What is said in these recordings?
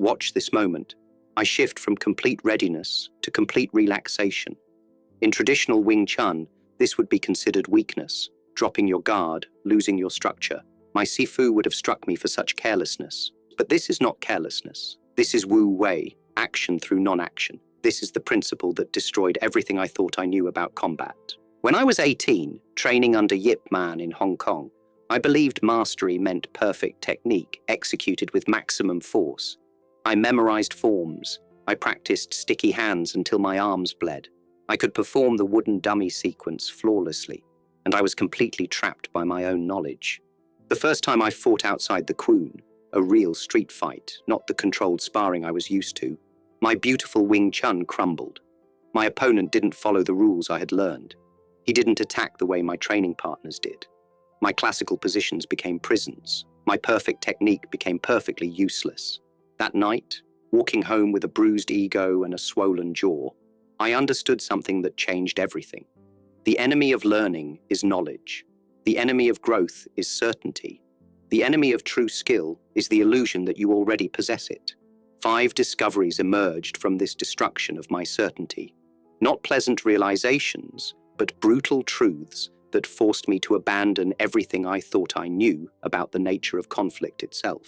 Watch this moment. I shift from complete readiness to complete relaxation. In traditional Wing Chun, this would be considered weakness, dropping your guard, losing your structure. My Sifu would have struck me for such carelessness. But this is not carelessness. This is Wu Wei, action through non-action. This is the principle that destroyed everything I thought I knew about combat. When I was 18, training under Yip Man in Hong Kong, I believed mastery meant perfect technique executed with maximum force. I memorized forms. I practiced sticky hands until my arms bled. I could perform the wooden dummy sequence flawlessly, and I was completely trapped by my own knowledge. The first time I fought outside the Kwun, a real street fight, not the controlled sparring I was used to, my beautiful Wing Chun crumbled. My opponent didn't follow the rules I had learned. He didn't attack the way my training partners did. My classical positions became prisons. My perfect technique became perfectly useless. That night, walking home with a bruised ego and a swollen jaw, I understood something that changed everything. The enemy of learning is knowledge. The enemy of growth is certainty. The enemy of true skill is the illusion that you already possess it. 5 discoveries emerged from this destruction of my certainty. Not pleasant realizations, but brutal truths that forced me to abandon everything I thought I knew about the nature of conflict itself.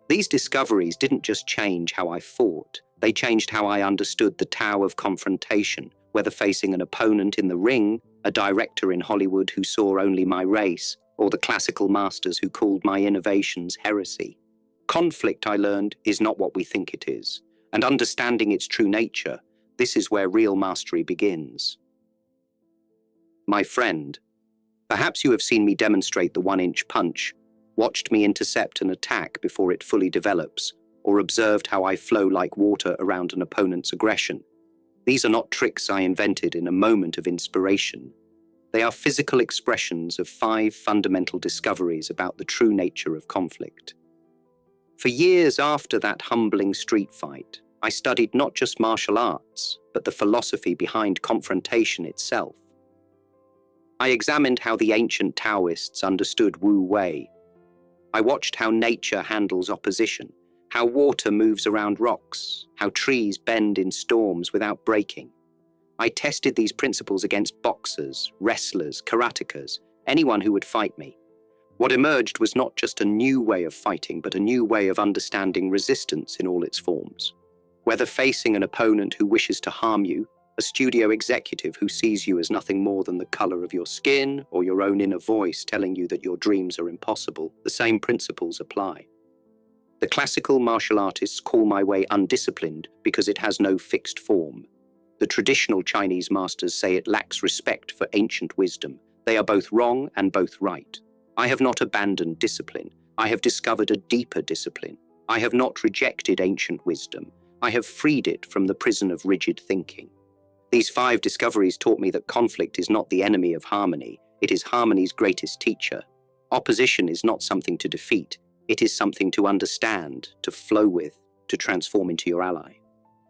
These discoveries didn't just change how I fought, they changed how I understood the Tao of confrontation, whether facing an opponent in the ring, a director in Hollywood who saw only my race, or the classical masters who called my innovations heresy. Conflict, I learned, is not what we think it is, and understanding its true nature, this is where real mastery begins. My friend, perhaps you have seen me demonstrate the 1-inch punch, watched me intercept an attack before it fully develops, or observed how I flow like water around an opponent's aggression. These are not tricks I invented in a moment of inspiration. They are physical expressions of 5 fundamental discoveries about the true nature of conflict. For years after that humbling street fight, I studied not just martial arts, but the philosophy behind confrontation itself. I examined how the ancient Taoists understood Wu Wei. I watched how nature handles opposition, how water moves around rocks, how trees bend in storms without breaking. I tested these principles against boxers, wrestlers, karatekas, anyone who would fight me. What emerged was not just a new way of fighting, but a new way of understanding resistance in all its forms. Whether facing an opponent who wishes to harm you, a studio executive who sees you as nothing more than the color of your skin, or your own inner voice telling you that your dreams are impossible, the same principles apply. The classical martial artists call my way undisciplined because it has no fixed form. The traditional Chinese masters say it lacks respect for ancient wisdom. They are both wrong and both right. I have not abandoned discipline. I have discovered a deeper discipline. I have not rejected ancient wisdom. I have freed it from the prison of rigid thinking. These 5 discoveries taught me that conflict is not the enemy of harmony. It is harmony's greatest teacher. Opposition is not something to defeat. It is something to understand, to flow with, to transform into your ally.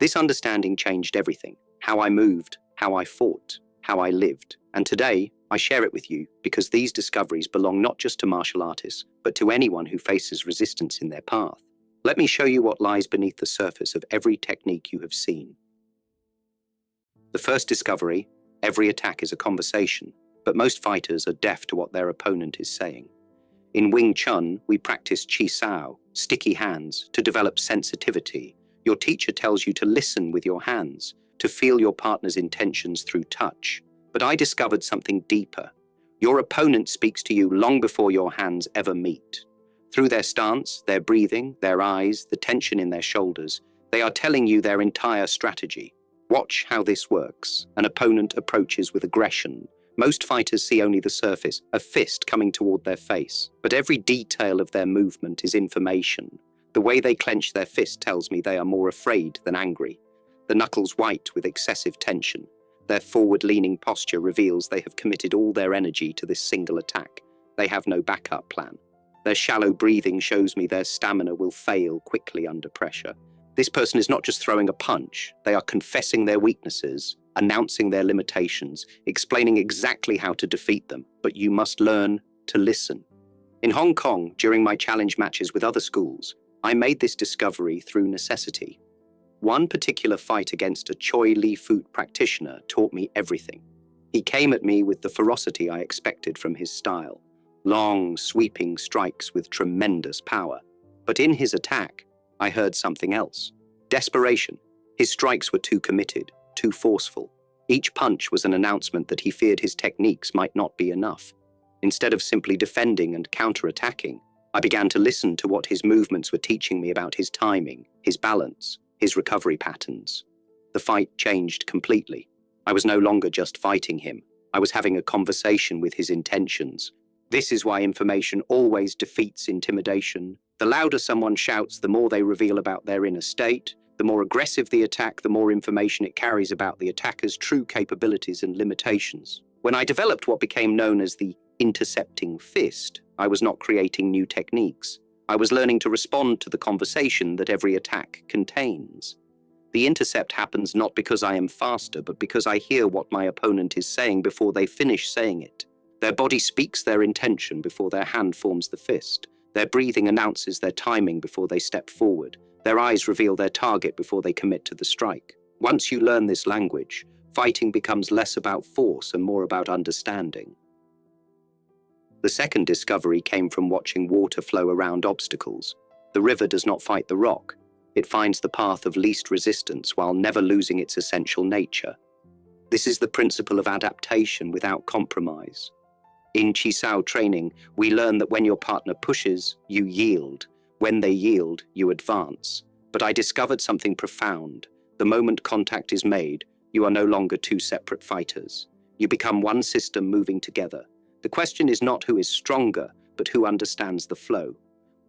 This understanding changed everything. How I moved, how I fought, how I lived. And today, I share it with you because these discoveries belong not just to martial artists, but to anyone who faces resistance in their path. Let me show you what lies beneath the surface of every technique you have seen. The first discovery, every attack is a conversation, but most fighters are deaf to what their opponent is saying. In Wing Chun, we practice Chi Sao, sticky hands, to develop sensitivity. Your teacher tells you to listen with your hands, to feel your partner's intentions through touch. But I discovered something deeper. Your opponent speaks to you long before your hands ever meet. Through their stance, their breathing, their eyes, the tension in their shoulders, they are telling you their entire strategy. Watch how this works. An opponent approaches with aggression. Most fighters see only the surface, a fist coming toward their face. But every detail of their movement is information. The way they clench their fist tells me they are more afraid than angry. The knuckles white with excessive tension. Their forward-leaning posture reveals they have committed all their energy to this single attack. They have no backup plan. Their shallow breathing shows me their stamina will fail quickly under pressure. This person is not just throwing a punch, they are confessing their weaknesses, announcing their limitations, explaining exactly how to defeat them, but you must learn to listen. In Hong Kong, during my challenge matches with other schools, I made this discovery through necessity. One particular fight against a Choi Li Foot practitioner taught me everything. He came at me with the ferocity I expected from his style. Long, sweeping strikes with tremendous power. But in his attack, I heard something else. Desperation. His strikes were too committed, too forceful. Each punch was an announcement that he feared his techniques might not be enough. Instead of simply defending and counter-attacking, I began to listen to what his movements were teaching me about his timing, his balance, his recovery patterns. The fight changed completely. I was no longer just fighting him. I was having a conversation with his intentions. This is why information always defeats intimidation. The louder someone shouts, the more they reveal about their inner state. The more aggressive the attack, the more information it carries about the attacker's true capabilities and limitations. When I developed what became known as the Intercepting Fist, I was not creating new techniques. I was learning to respond to the conversation that every attack contains. The intercept happens not because I am faster, but because I hear what my opponent is saying before they finish saying it. Their body speaks their intention before their hand forms the fist. Their breathing announces their timing before they step forward. Their eyes reveal their target before they commit to the strike. Once you learn this language, fighting becomes less about force and more about understanding. The second discovery came from watching water flow around obstacles. The river does not fight the rock. It finds the path of least resistance while never losing its essential nature. This is the principle of adaptation without compromise. In Chisao training, we learn that when your partner pushes, you yield. When they yield, you advance. But I discovered something profound. The moment contact is made, you are no longer two separate fighters. You become one system moving together. The question is not who is stronger, but who understands the flow.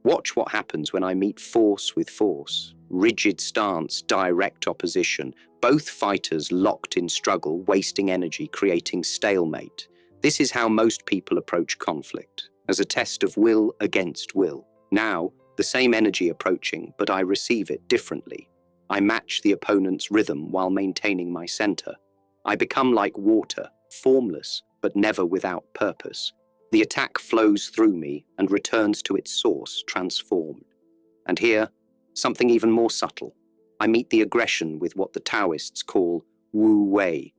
Watch what happens when I meet force with force. Rigid stance, direct opposition. Both fighters locked in struggle, wasting energy, creating stalemate. This is how most people approach conflict, as a test of will against will. Now, the same energy approaching, but I receive it differently. I match the opponent's rhythm while maintaining my center. I become like water, formless, but never without purpose. The attack flows through me and returns to its source, transformed. And here, something even more subtle. I meet the aggression with what the Taoists call wu wei,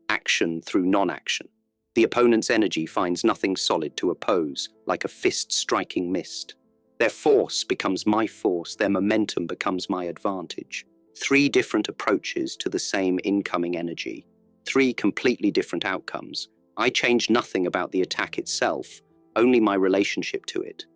action through non-action. The opponent's energy finds nothing solid to oppose, like a fist striking mist. Their force becomes my force, their momentum becomes my advantage. 3 different approaches to the same incoming energy. 3 completely different outcomes. I changed nothing about the attack itself, only my relationship to it.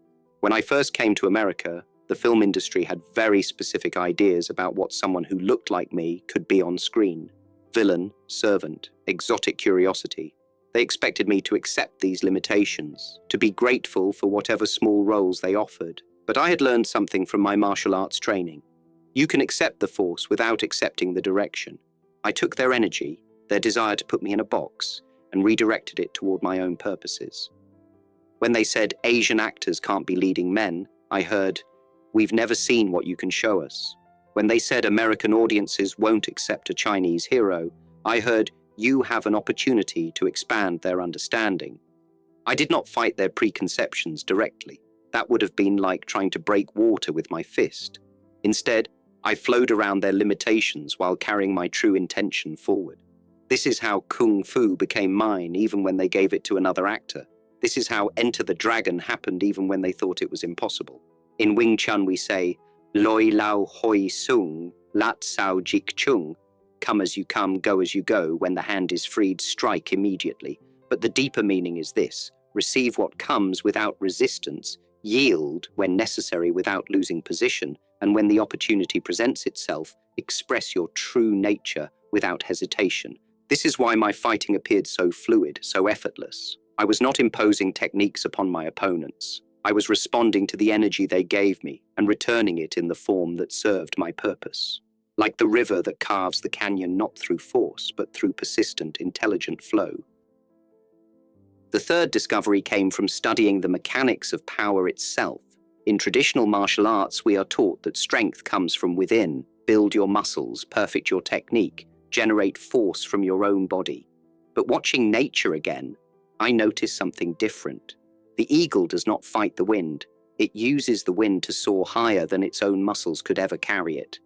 When I first came to America, the film industry had very specific ideas about what someone who looked like me could be on screen. Villain, servant, exotic curiosity. They expected me to accept these limitations, to be grateful for whatever small roles they offered. But I had learned something from my martial arts training. You can accept the force without accepting the direction. I took their energy, their desire to put me in a box, and redirected it toward my own purposes. When they said Asian actors can't be leading men, I heard, "We've never seen what you can show us." When they said American audiences won't accept a Chinese hero, I heard, "You have an opportunity to expand their understanding." I did not fight their preconceptions directly. That would have been like trying to break water with my fist. Instead, I flowed around their limitations while carrying my true intention forward. This is how Kung Fu became mine even when they gave it to another actor. This is how Enter the Dragon happened even when they thought it was impossible. In Wing Chun we say, Loi Lao Hoi Sung, Lat Sao Jik Chung. Come as you come, go as you go. When the hand is freed, strike immediately. But the deeper meaning is this: receive what comes without resistance, yield when necessary without losing position, and when the opportunity presents itself, express your true nature without hesitation. This is why my fighting appeared so fluid, so effortless. I was not imposing techniques upon my opponents. I was responding to the energy they gave me and returning it in the form that served my purpose. Like the river that carves the canyon not through force, but through persistent, intelligent flow. The third discovery came from studying the mechanics of power itself. In traditional martial arts, we are taught that strength comes from within. Build your muscles, perfect your technique, generate force from your own body. But watching nature again, I noticed something different. The eagle does not fight the wind. It uses the wind to soar higher than its own muscles could ever carry it.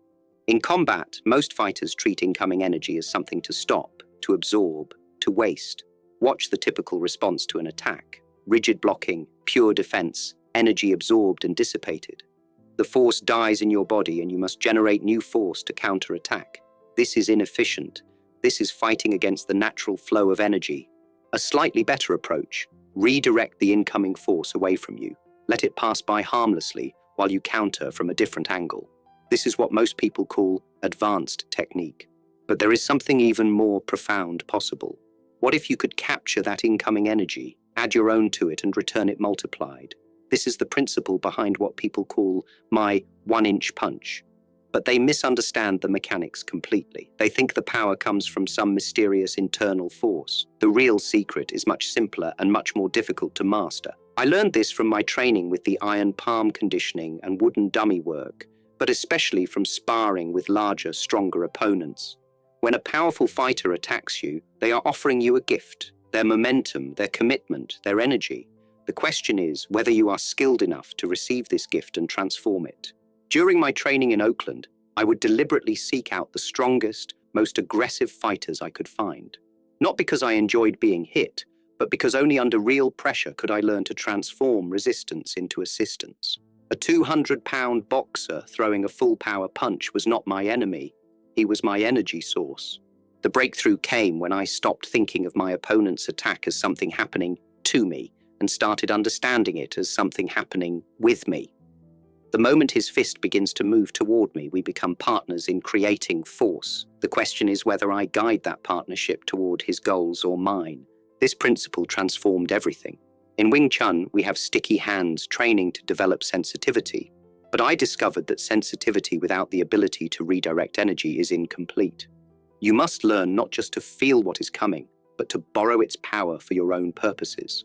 In combat, most fighters treat incoming energy as something to stop, to absorb, to waste. Watch the typical response to an attack. Rigid blocking, pure defense, energy absorbed and dissipated. The force dies in your body and you must generate new force to counterattack. This is inefficient. This is fighting against the natural flow of energy. A slightly better approach: redirect the incoming force away from you. Let it pass by harmlessly while you counter from a different angle. This is what most people call advanced technique. But there is something even more profound possible. What if you could capture that incoming energy, add your own to it, and return it multiplied? This is the principle behind what people call my 1-inch punch. But they misunderstand the mechanics completely. They think the power comes from some mysterious internal force. The real secret is much simpler and much more difficult to master. I learned this from my training with the iron palm conditioning and wooden dummy work, but especially from sparring with larger, stronger opponents. When a powerful fighter attacks you, they are offering you a gift: their momentum, their commitment, their energy. The question is whether you are skilled enough to receive this gift and transform it. During my training in Oakland, I would deliberately seek out the strongest, most aggressive fighters I could find. Not because I enjoyed being hit, but because only under real pressure could I learn to transform resistance into assistance. A 200-pound boxer throwing a full-power punch was not my enemy. He was my energy source. The breakthrough came when I stopped thinking of my opponent's attack as something happening to me and started understanding it as something happening with me. The moment his fist begins to move toward me, we become partners in creating force. The question is whether I guide that partnership toward his goals or mine. This principle transformed everything. In Wing Chun, we have sticky hands training to develop sensitivity. But I discovered that sensitivity without the ability to redirect energy is incomplete. You must learn not just to feel what is coming, but to borrow its power for your own purposes.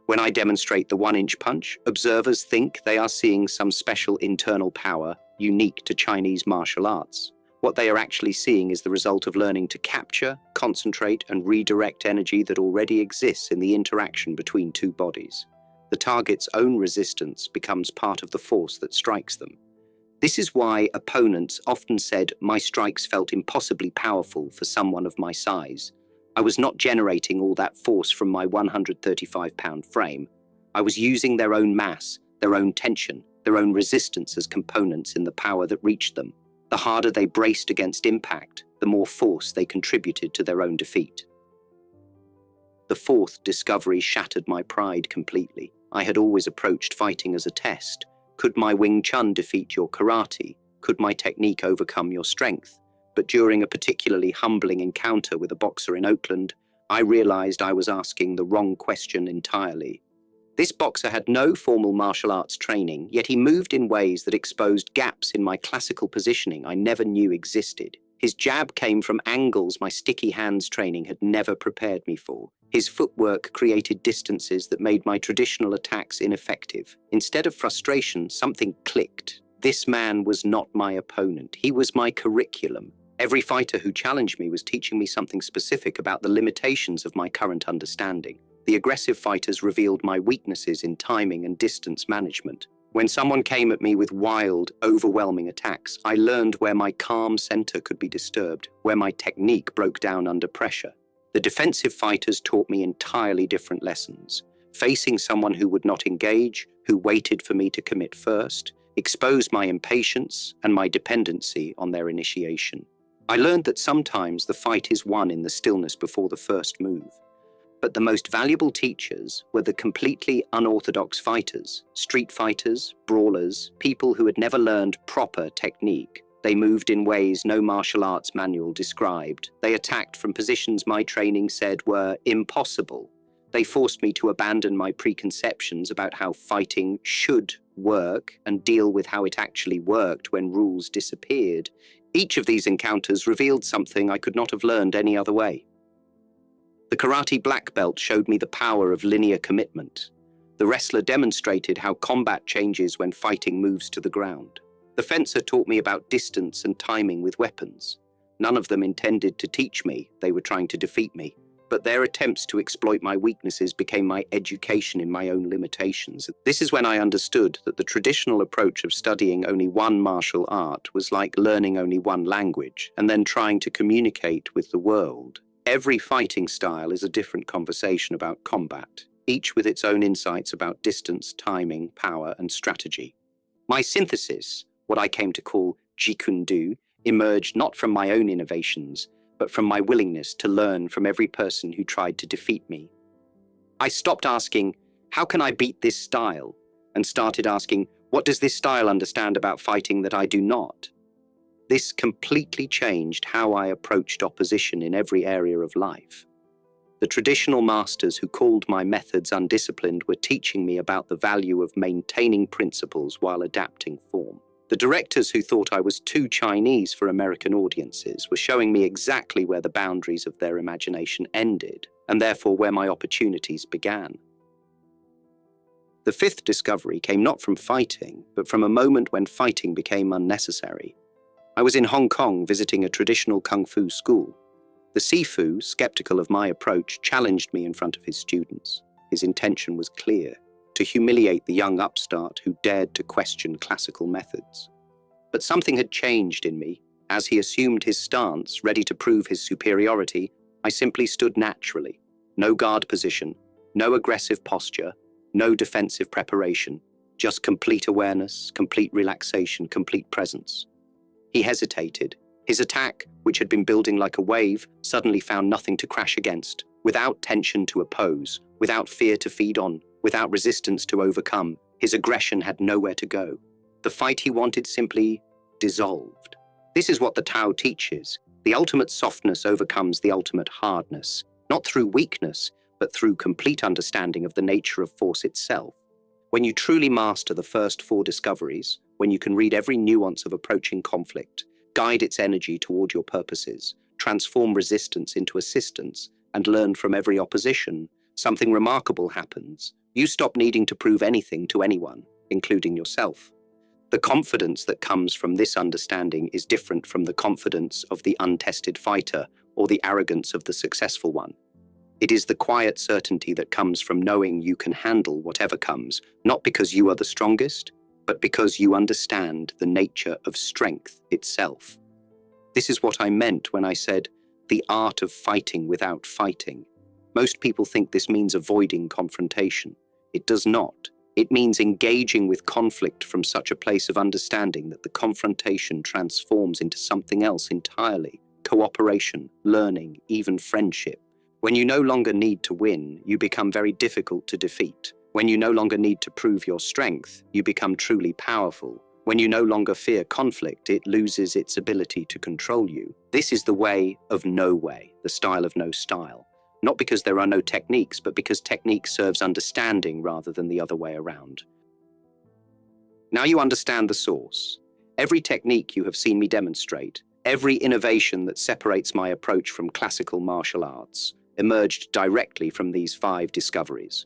When I demonstrate the 1-inch punch, observers think they are seeing some special internal power unique to Chinese martial arts. What they are actually seeing is the result of learning to capture, concentrate, and redirect energy that already exists in the interaction between two bodies. The target's own resistance becomes part of the force that strikes them. This is why opponents often said my strikes felt impossibly powerful for someone of my size. I was not generating all that force from my 135-pound frame. I was using their own mass, their own tension, their own resistance as components in the power that reached them. The harder they braced against impact, the more force they contributed to their own defeat. The fourth discovery shattered my pride completely. I had always approached fighting as a test. Could my Wing Chun defeat your karate? Could my technique overcome your strength? But during a particularly humbling encounter with a boxer in Oakland, I realized I was asking the wrong question entirely. This boxer had no formal martial arts training, yet he moved in ways that exposed gaps in my classical positioning I never knew existed. His jab came from angles my sticky hands training had never prepared me for. His footwork created distances that made my traditional attacks ineffective. Instead of frustration, something clicked. This man was not my opponent. He was my curriculum. Every fighter who challenged me was teaching me something specific about the limitations of my current understanding. The aggressive fighters revealed my weaknesses in timing and distance management. When someone came at me with wild, overwhelming attacks, I learned where my calm center could be disturbed, where my technique broke down under pressure. The defensive fighters taught me entirely different lessons. Facing someone who would not engage, who waited for me to commit first, exposed my impatience and my dependency on their initiation. I learned that sometimes the fight is won in the stillness before the first move. But the most valuable teachers were the completely unorthodox fighters, street fighters, brawlers, people who had never learned proper technique. They moved in ways no martial arts manual described. They attacked from positions my training said were impossible. They forced me to abandon my preconceptions about how fighting should work and deal with how it actually worked when rules disappeared. Each of these encounters revealed something I could not have learned any other way. The karate black belt showed me the power of linear commitment. The wrestler demonstrated how combat changes when fighting moves to the ground. The fencer taught me about distance and timing with weapons. None of them intended to teach me, they were trying to defeat me. but their attempts to exploit my weaknesses became my education in my own limitations. This is when I understood that the traditional approach of studying only one martial art was like learning only one language and then trying to communicate with the world. Every fighting style is a different conversation about combat, each with its own insights about distance, timing, power, and strategy. My synthesis, what I came to call Jeet Kune Do, emerged not from my own innovations, but from my willingness to learn from every person who tried to defeat me. I stopped asking, how can I beat this style? And started asking, what does this style understand about fighting that I do not? This completely changed how I approached opposition in every area of life. The traditional masters who called my methods undisciplined were teaching me about the value of maintaining principles while adapting form. The directors who thought I was too Chinese for American audiences were showing me exactly where the boundaries of their imagination ended, and therefore where my opportunities began. The fifth discovery came not from fighting, but from a moment when fighting became unnecessary. I was in Hong Kong visiting a traditional kung fu school. The Sifu, skeptical of my approach, challenged me in front of his students. His intention was clear: to humiliate the young upstart who dared to question classical methods. But something had changed in me. As he assumed his stance, ready to prove his superiority, I simply stood naturally. No guard position, no aggressive posture, no defensive preparation, just complete awareness, complete relaxation, complete presence. He hesitated. His attack, which had been building like a wave, suddenly found nothing to crash against, without tension to oppose, without fear to feed on, without resistance to overcome. His aggression had nowhere to go. The fight he wanted simply dissolved. This is what the Tao teaches. The ultimate softness overcomes the ultimate hardness, not through weakness, but through complete understanding of the nature of force itself. When you truly master the first four discoveries, when you can read every nuance of approaching conflict, guide its energy toward your purposes, transform resistance into assistance, and learn from every opposition, something remarkable happens. You stop needing to prove anything to anyone, including yourself. The confidence that comes from this understanding is different from the confidence of the untested fighter or the arrogance of the successful one. It is the quiet certainty that comes from knowing you can handle whatever comes, not because you are the strongest, but because you understand the nature of strength itself. This is what I meant when I said, the art of fighting without fighting. Most people think this means avoiding confrontation. It does not. It means engaging with conflict from such a place of understanding that the confrontation transforms into something else entirely: cooperation, learning, even friendship. When you no longer need to win, you become very difficult to defeat. When you no longer need to prove your strength, you become truly powerful. When you no longer fear conflict, it loses its ability to control you. This is the way of no way, the style of no style. Not because there are no techniques, but because technique serves understanding rather than the other way around. Now you understand the source. Every technique you have seen me demonstrate, every innovation that separates my approach from classical martial arts, emerged directly from these 5 discoveries.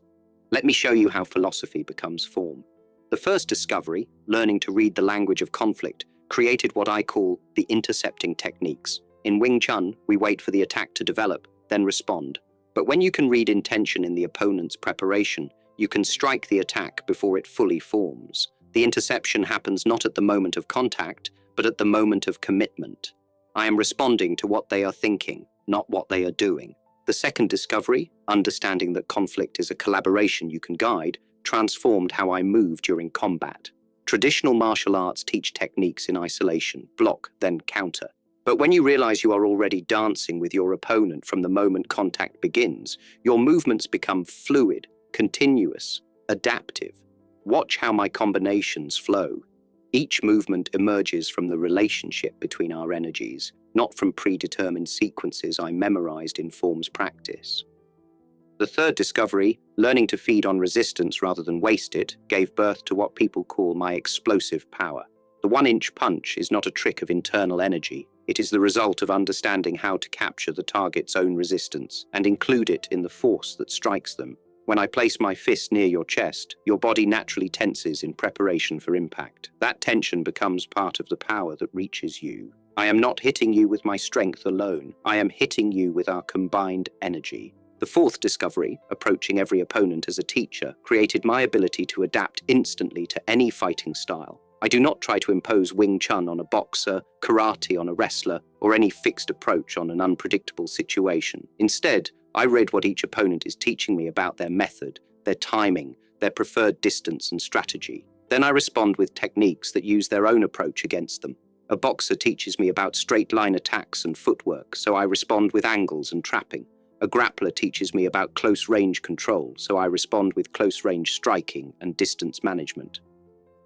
Let me show you how philosophy becomes form. The first discovery, learning to read the language of conflict, created what I call the intercepting techniques. In Wing Chun, we wait for the attack to develop, then respond. But when you can read intention in the opponent's preparation, you can strike the attack before it fully forms. The interception happens not at the moment of contact, but at the moment of commitment. I am responding to what they are thinking, not what they are doing. The second discovery, understanding that conflict is a collaboration you can guide, transformed how I move during combat. Traditional martial arts teach techniques in isolation: block, then counter. But when you realize you are already dancing with your opponent from the moment contact begins, your movements become fluid, continuous, adaptive. Watch how my combinations flow. Each movement emerges from the relationship between our energies, not from predetermined sequences I memorized in forms practice. The third discovery, learning to feed on resistance rather than waste it, gave birth to what people call my explosive power. The 1-inch punch is not a trick of internal energy. It is the result of understanding how to capture the target's own resistance and include it in the force that strikes them. When I place my fist near your chest, your body naturally tenses in preparation for impact. That tension becomes part of the power that reaches you. I am not hitting you with my strength alone. I am hitting you with our combined energy. The fourth discovery, approaching every opponent as a teacher, created my ability to adapt instantly to any fighting style. I do not try to impose Wing Chun on a boxer, karate on a wrestler, or any fixed approach on an unpredictable situation. Instead, I read what each opponent is teaching me about their method, their timing, their preferred distance and strategy. Then I respond with techniques that use their own approach against them. A boxer teaches me about straight-line attacks and footwork, so I respond with angles and trapping. A grappler teaches me about close-range control, so I respond with close-range striking and distance management.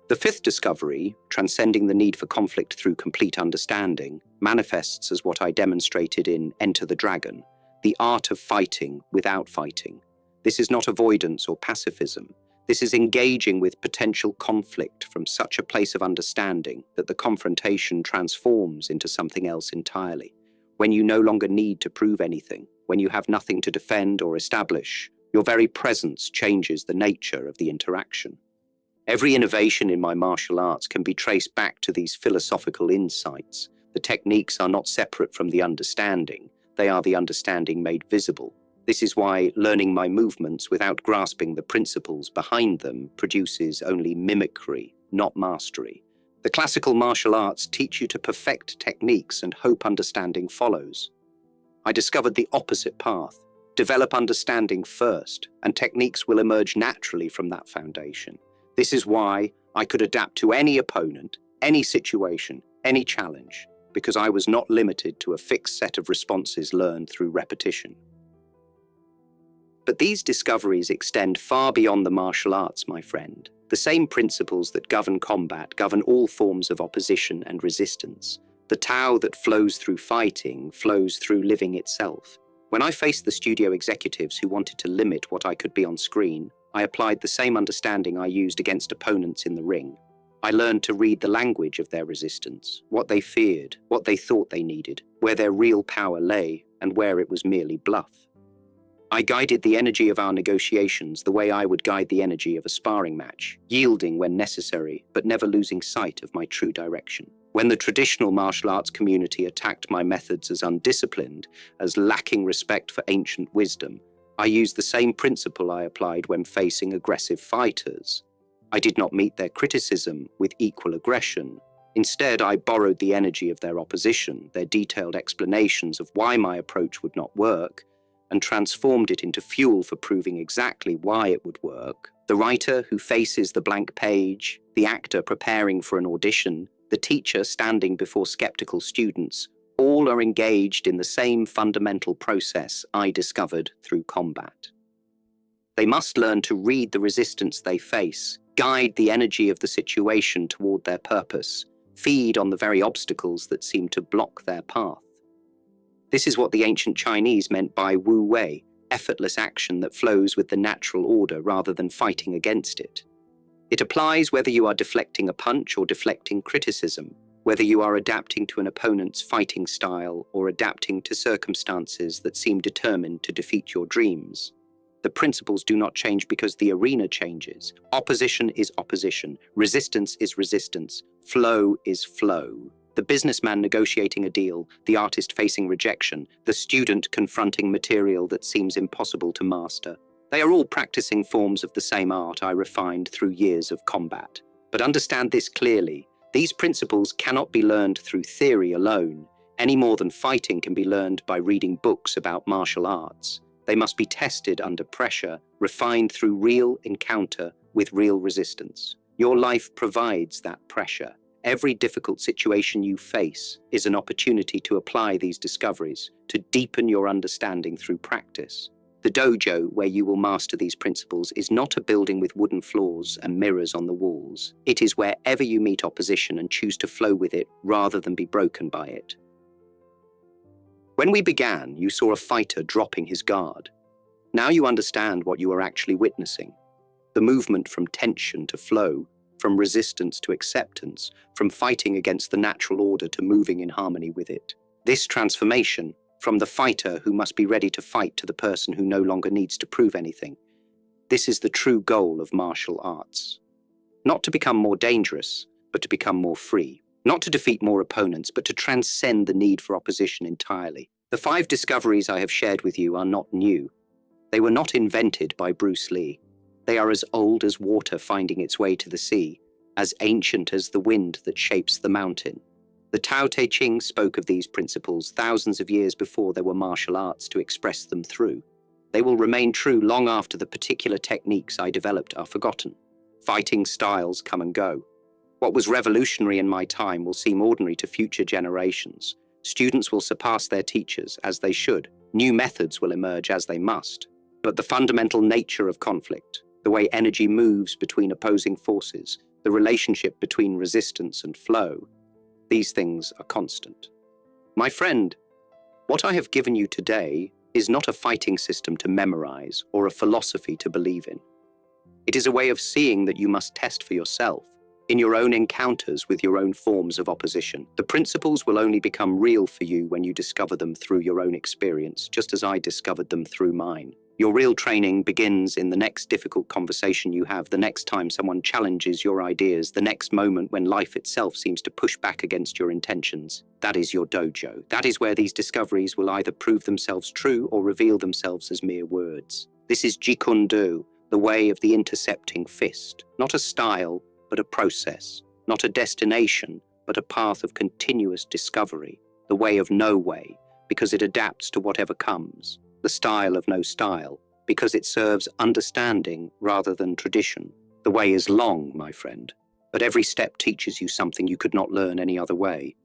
The fifth discovery, transcending the need for conflict through complete understanding, manifests as what I demonstrated in Enter the Dragon, the art of fighting without fighting. This is not avoidance or pacifism. This is engaging with potential conflict from such a place of understanding that the confrontation transforms into something else entirely. When you no longer need to prove anything, when you have nothing to defend or establish, your very presence changes the nature of the interaction. Every innovation in my martial arts can be traced back to these philosophical insights. The techniques are not separate from the understanding. They are the understanding made visible. This is why learning my movements without grasping the principles behind them produces only mimicry, not mastery. The classical martial arts teach you to perfect techniques and hope understanding follows. I discovered the opposite path. Develop understanding first, and techniques will emerge naturally from that foundation. This is why I could adapt to any opponent, any situation, any challenge, because I was not limited to a fixed set of responses learned through repetition. But these discoveries extend far beyond the martial arts, my friend. The same principles that govern combat govern all forms of opposition and resistance. The Tao that flows through fighting flows through living itself. When I faced the studio executives who wanted to limit what I could be on screen, I applied the same understanding I used against opponents in the ring. I learned to read the language of their resistance, what they feared, what they thought they needed, where their real power lay, and where it was merely bluff. I guided the energy of our negotiations the way I would guide the energy of a sparring match, yielding when necessary, but never losing sight of my true direction. When the traditional martial arts community attacked my methods as undisciplined, as lacking respect for ancient wisdom, I used the same principle I applied when facing aggressive fighters. I did not meet their criticism with equal aggression. Instead, I borrowed the energy of their opposition, their detailed explanations of why my approach would not work, and transformed it into fuel for proving exactly why it would work. The writer who faces the blank page, the actor preparing for an audition, the teacher standing before skeptical students, all are engaged in the same fundamental process I discovered through combat. They must learn to read the resistance they face, guide the energy of the situation toward their purpose, feed on the very obstacles that seem to block their path. This is what the ancient Chinese meant by Wu Wei, effortless action that flows with the natural order rather than fighting against it. It applies whether you are deflecting a punch or deflecting criticism, whether you are adapting to an opponent's fighting style or adapting to circumstances that seem determined to defeat your dreams. The principles do not change because the arena changes. Opposition is opposition, resistance is resistance, flow is flow. The businessman negotiating a deal, the artist facing rejection, the student confronting material that seems impossible to master. They are all practicing forms of the same art I refined through years of combat. But understand this clearly, these principles cannot be learned through theory alone, any more than fighting can be learned by reading books about martial arts. They must be tested under pressure, refined through real encounter with real resistance. Your life provides that pressure. Every difficult situation you face is an opportunity to apply these discoveries, to deepen your understanding through practice. The dojo, where you will master these principles, is not a building with wooden floors and mirrors on the walls. It is wherever you meet opposition and choose to flow with it rather than be broken by it. When we began, you saw a fighter dropping his guard. Now you understand what you are actually witnessing. The movement from tension to flow, from resistance to acceptance, from fighting against the natural order to moving in harmony with it. This transformation, from the fighter who must be ready to fight to the person who no longer needs to prove anything. This is the true goal of martial arts. Not to become more dangerous, but to become more free. Not to defeat more opponents, but to transcend the need for opposition entirely. The 5 discoveries I have shared with you are not new. They were not invented by Bruce Lee. They are as old as water finding its way to the sea, as ancient as the wind that shapes the mountain. The Tao Te Ching spoke of these principles thousands of years before there were martial arts to express them through. They will remain true long after the particular techniques I developed are forgotten. Fighting styles come and go. What was revolutionary in my time will seem ordinary to future generations. Students will surpass their teachers, as they should. New methods will emerge, as they must. But the fundamental nature of conflict, the way energy moves between opposing forces, the relationship between resistance and flow, these things are constant. My friend, what I have given you today is not a fighting system to memorize or a philosophy to believe in. It is a way of seeing that you must test for yourself, in your own encounters with your own forms of opposition. The principles will only become real for you when you discover them through your own experience, just as I discovered them through mine. Your real training begins in the next difficult conversation you have, the next time someone challenges your ideas, the next moment when life itself seems to push back against your intentions. That is your dojo. That is where these discoveries will either prove themselves true or reveal themselves as mere words. This is Jeet Kune Do, the way of the Intercepting Fist. Not a style, but a process. Not a destination, but a path of continuous discovery. The way of no way, because it adapts to whatever comes. The style of no style, because it serves understanding rather than tradition. The way is long, my friend, but every step teaches you something you could not learn any other way.